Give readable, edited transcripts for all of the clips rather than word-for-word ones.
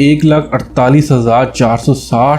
1,48,460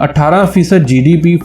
18% GDP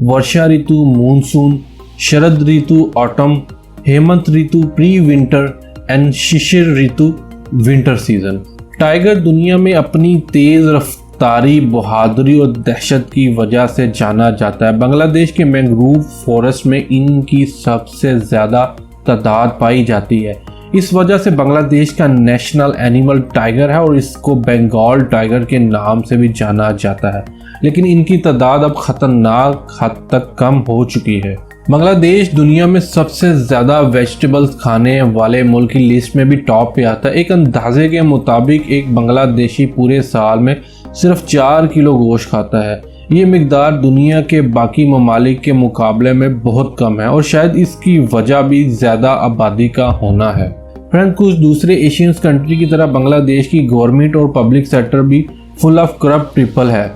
Varsha Ritu monsoon, Sharad Ritu autumn, Hemant Ritu pre winter and Shishir Ritu winter season. Tiger दुनिया में अपनी तेज रफ्तारी, बहादुरी और दहशत की वजह से जाना जाता है। बांग्लादेश के मैंग्रोव फॉरेस्ट में इनकी सबसे ज़्यादा तादाद पाई जाती है। इस वजह से बांग्लादेश का नेशनल एनिमल टाइगर है और इसको बंगाल टाइगर के नाम से भी जाना जाता है। लेकिन इनकी तादाद अब खतरनाक हद तक कम हो चुकी है। बांग्लादेश दुनिया में सबसे ज़्यादा वेजिटेबल्स खाने वाले मुल्क की लिस्ट में भी टॉप पे आता है। एक अंदाजे के मुताबिक एक बांग्लादेशी पूरे साल में सिर्फ 4 किलो गोश्त खाता है। ये मिकदार दुनिया के बाकी ममालिक के मुकाबले में बहुत कम है और शायद इसकी वजह भी ज़्यादा आबादी का होना है। फ्रेंड, कुछ दूसरे एशियन कंट्री की तरह बांग्लादेश की गवर्नमेंट और पब्लिक सेक्टर भी फुल ऑफ करप्ट पीपल है,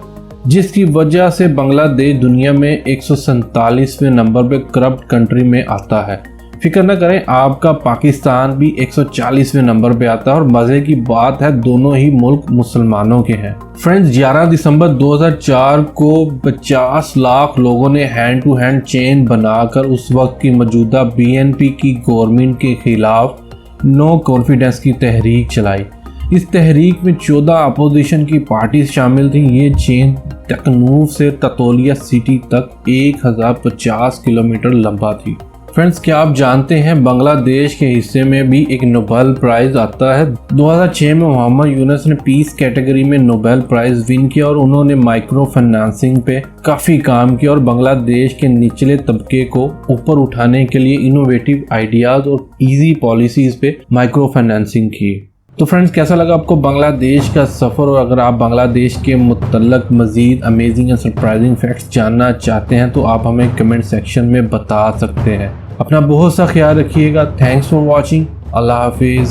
जिसकी वजह से बांग्लादेश दुनिया में 147वें नंबर पे करप्ट कंट्री में आता है। फिक्र न करें, आपका पाकिस्तान भी 140वें नंबर पे आता है और मज़े की बात है दोनों ही मुल्क मुसलमानों के हैं। फ्रेंड्स, 11 दिसंबर 2004 को 50 लाख लोगों ने हैंड टू हैंड चेन बनाकर उस वक्त की मौजूदा BNP की गवर्नमेंट के खिलाफ नो कॉन्फिडेंस की तहरीक चलाई। इस तहरीक में 14 अपोजिशन की पार्टीज शामिल थी। ये चेन तकनूफ से ततोलिया सिटी तक 1050 किलोमीटर लंबा थी। फ्रेंड्स, क्या आप जानते हैं बांग्लादेश के हिस्से में भी एक नोबेल प्राइज़ आता है। 2006 में मोहम्मद यूनुस ने पीस कैटेगरी में नोबेल प्राइज़ विन किया और उन्होंने माइक्रो फाइनेंसिंग पे काफ़ी काम किया और बांग्लादेश के निचले तबके को ऊपर उठाने के लिए इनोवेटिव आइडियाज़ और ईजी पॉलिसीज़ पे माइक्रो फाइनेंसिंग की। तो फ्रेंड्स, कैसा लगा आपको बांग्लादेश का सफ़र? और अगर आप बांग्लादेश के मुतल्लक मज़ीद अमेजिंग एंड सरप्राइजिंग फैक्ट्स जानना चाहते हैं तो आप हमें कमेंट सेक्शन में बता सकते हैं। अपना बहुत सा ख्याल रखिएगा। Thanks for watching. अल्लाह हाफिज़।